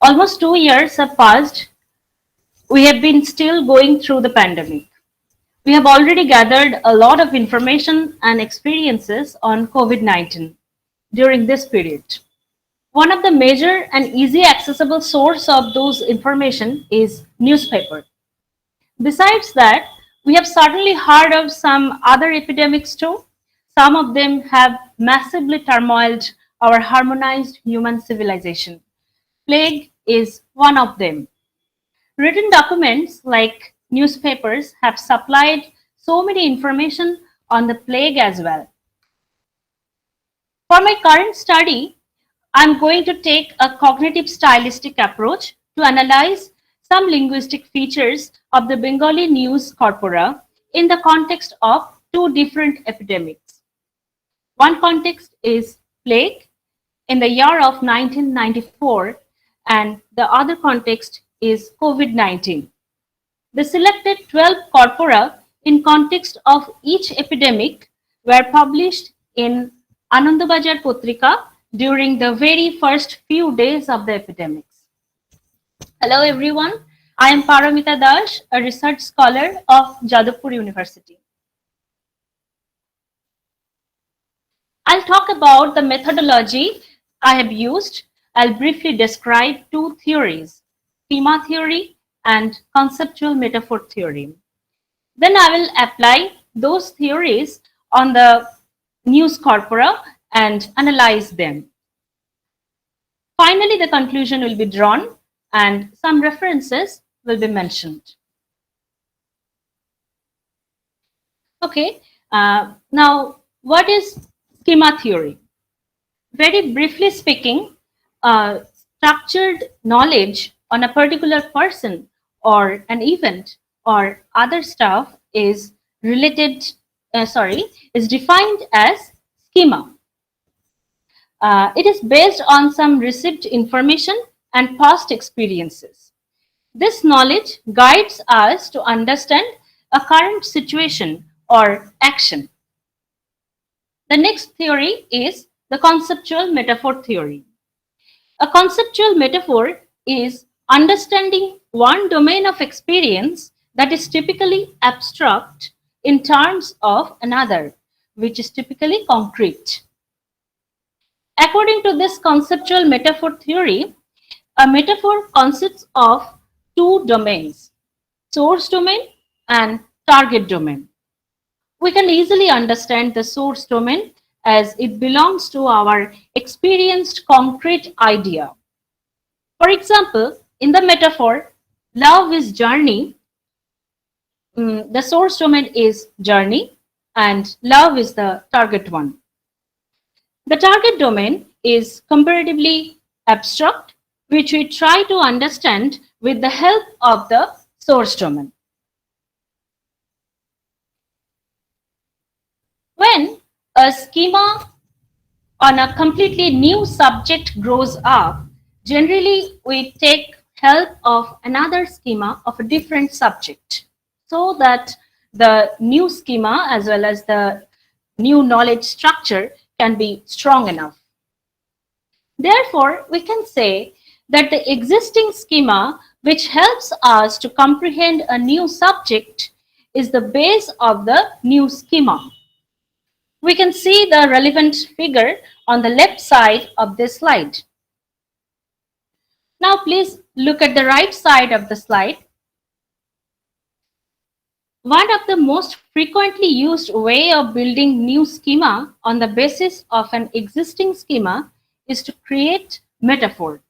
Almost 2 years have passed. We have been still going through the pandemic. We have already gathered a lot of information and experiences on COVID-19 during this period. One of the major and easy accessible source of those information is newspaper. Besides that, we have certainly heard of some other epidemics too. Some of them have massively turmoiled our harmonized human civilization. Plague is one of them. Written documents like newspapers have supplied so many information on the plague as well. For my current study, I'm going to take a cognitive stylistic approach to analyze some linguistic features of the Bengali news corpora in the context of two different epidemics. One context is plague in the year of 1994, and the other context is COVID-19. The selected 12 corpora in context of each epidemic were published in Anandabajar Potrika during the very first few days of the epidemics. Hello everyone, I am Paramita Das, a research scholar of Jadavpur University. I'll talk about the methodology I have used. I'll briefly describe two theories, Schema Theory and Conceptual Metaphor Theory. Then I will apply those theories on the news corpora and analyze them. Finally, the conclusion will be drawn and some references will be mentioned. Okay, now what is schema theory? Very briefly speaking, structured knowledge on a particular person or an event or other stuff is is defined as schema. It is based on some received information and past experiences. This knowledge guides us to understand a current situation or action. The next theory is the conceptual metaphor theory. A conceptual metaphor is understanding one domain of experience that is typically abstract in terms of another, which is typically concrete. According to this conceptual metaphor theory, a metaphor consists of two domains, source domain and target domain. We can easily understand the source domain as it belongs to our experienced concrete idea. For example, in the metaphor, love is journey, the source domain is journey and love is the target one. The target domain is comparatively abstract, which we try to understand with the help of the source domain. When a schema on a completely new subject grows up, generally we take help of another schema of a different subject so that the new schema as well as the new knowledge structure can be strong enough. Therefore, we can say that the existing schema which helps us to comprehend a new subject is the base of the new schema. We can see the relevant figure on the left side of this slide. Now please look at the right side of the slide. One of the most frequently used way of building new schema on the basis of an existing schema is to create metaphor.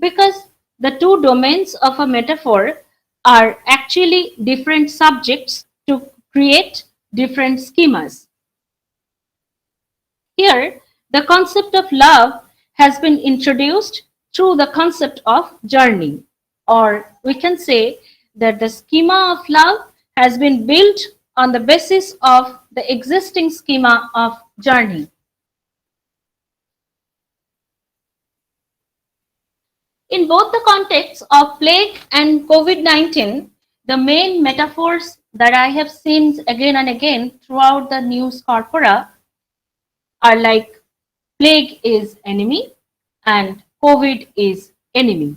Because the two domains of a metaphor are actually different subjects to create different schemas. Here, the concept of love has been introduced through the concept of journey, or we can say that the schema of love has been built on the basis of the existing schema of journey. In both the contexts of plague and COVID-19, the main metaphors that I have seen again and again throughout the news corpora are like plague is enemy and COVID is enemy,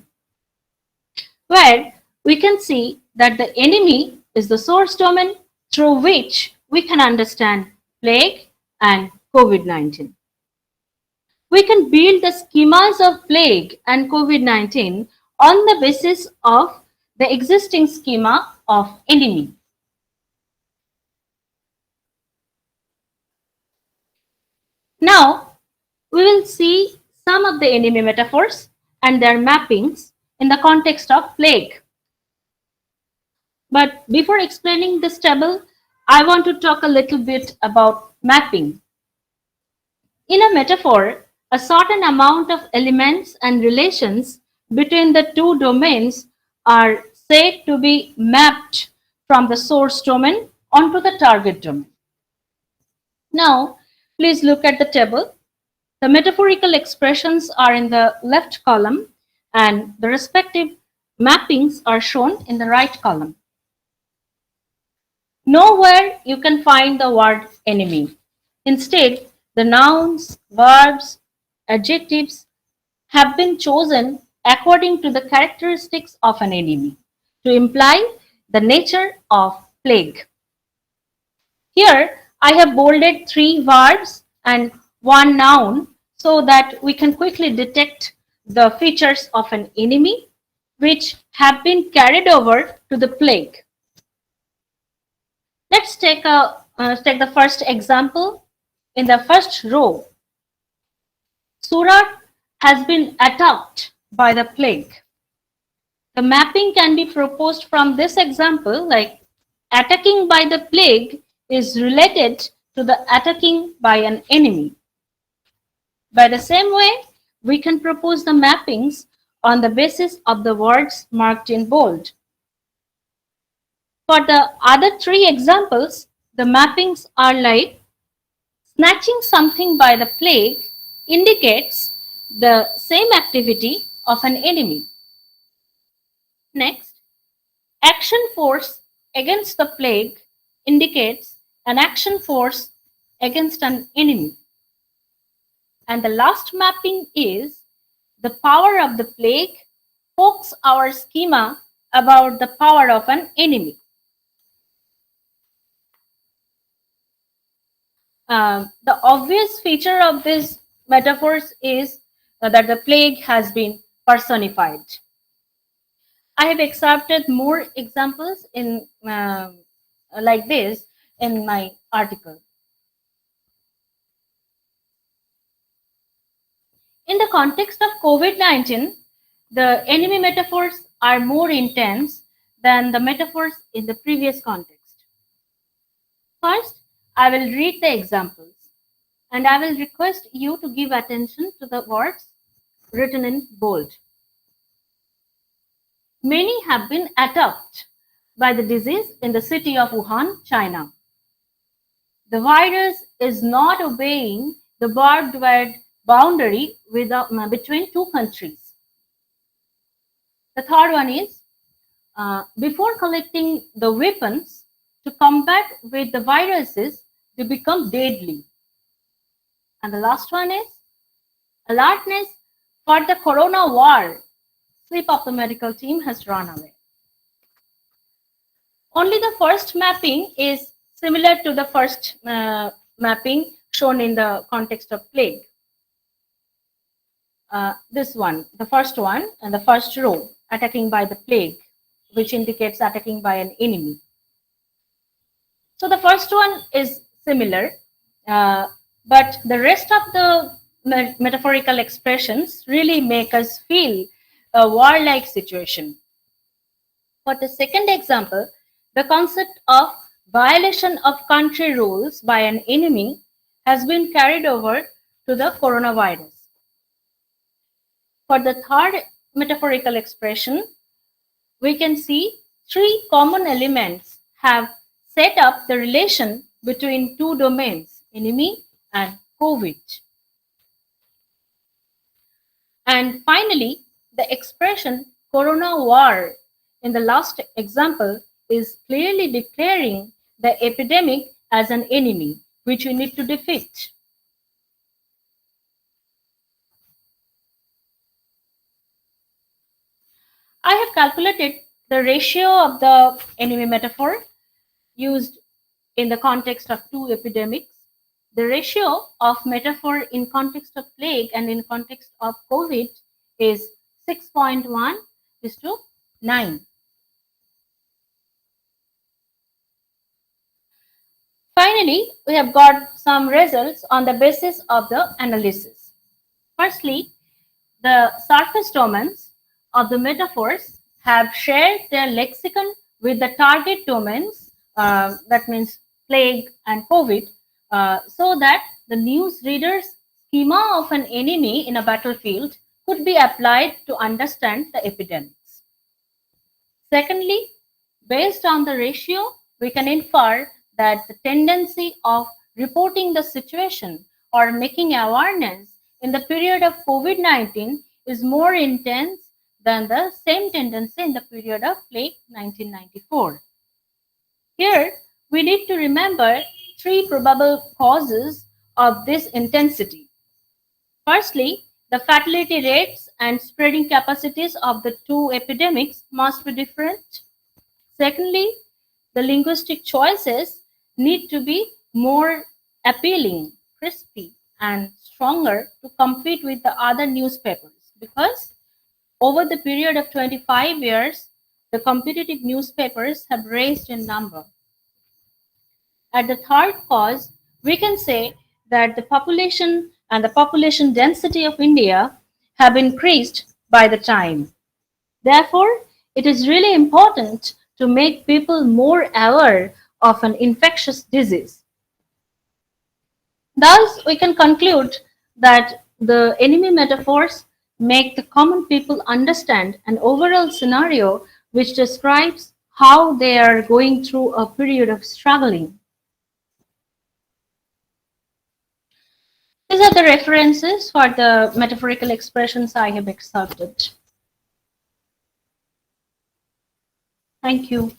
where we can see that the enemy is the source domain through which we can understand plague and COVID-19. We can build the schemas of plague and COVID-19 on the basis of the existing schema of enemy. Now, we will see some of the enemy metaphors and their mappings in the context of plague. But before explaining this table, I want to talk a little bit about mapping. In a metaphor, a certain amount of elements and relations between the two domains are said to be mapped from the source domain onto the target domain. Now, please look at the table. The metaphorical expressions are in the left column and the respective mappings are shown in the right column. Nowhere you can find the word enemy. Instead, the nouns, verbs, adjectives have been chosen according to the characteristics of an enemy to imply the nature of plague. Here, I have bolded 3 verbs and 1 noun so that we can quickly detect the features of an enemy which have been carried over to the plague. Let's take the first example. In the first row, Surat has been attacked by the plague. The mapping can be proposed from this example, like attacking by the plague is related to the attacking by an enemy. By the same way, we can propose the mappings on the basis of the words marked in bold. For the other 3 examples, the mappings are like snatching something by the plague indicates the same activity of an enemy. Next, action force against the plague indicates an action force against an enemy. And the last mapping is the power of the plague pokes our schema about the power of an enemy. The obvious feature of these metaphors is that the plague has been personified. I have excerpted more examples in like this in my article. In the context of COVID-19, the enemy metaphors are more intense than the metaphors in the previous context. First, I will read the examples and I will request you to give attention to the words written in bold. Many have been attacked by the disease in the city of Wuhan, China. The virus is not obeying the barbed wire boundary between 2 countries. The third one is, before collecting the weapons to combat with the viruses, they become deadly. And the last one is, alertness for the corona war. Sleep of the medical team has run away. Only the first mapping is similar to the first mapping shown in the context of plague. This one, the first one and the first row, attacking by the plague, which indicates attacking by an enemy. So the first one is similar, but the rest of the metaphorical expressions really make us feel a warlike situation. For the second example, the concept of violation of country rules by an enemy has been carried over to the coronavirus. For the third metaphorical expression, we can see 3 common elements have set up the relation between 2 domains, enemy and COVID. And finally, the expression corona war in the last example is clearly declaring the epidemic as an enemy, which we need to defeat. I have calculated the ratio of the enemy metaphor used in the context of two epidemics. The ratio of metaphor in context of plague and in context of COVID is 6.1 is to 9. Finally, we have got some results on the basis of the analysis. Firstly, the surface domains of the metaphors have shared their lexicon with the target domains, that means plague and COVID, so that the news reader's schema of an enemy in a battlefield could be applied to understand the epidemics. Secondly, based on the ratio, we can infer that the tendency of reporting the situation or making awareness in the period of COVID-19 is more intense than the same tendency in the period of plague 1994. Here, we need to remember three probable causes of this intensity. Firstly, the fatality rates and spreading capacities of the two epidemics must be different. Secondly, the linguistic choices need to be more appealing, crispy, and stronger to compete with the other newspapers, because over the period of 25 years, the competitive newspapers have raised in number. At the third cause, we can say that the population and the population density of India have increased by the time. Therefore, it is really important to make people more aware of an infectious disease. Thus, we can conclude that the enemy metaphors make the common people understand an overall scenario which describes how they are going through a period of struggling. These are the references for the metaphorical expressions I have excerpted. Thank you.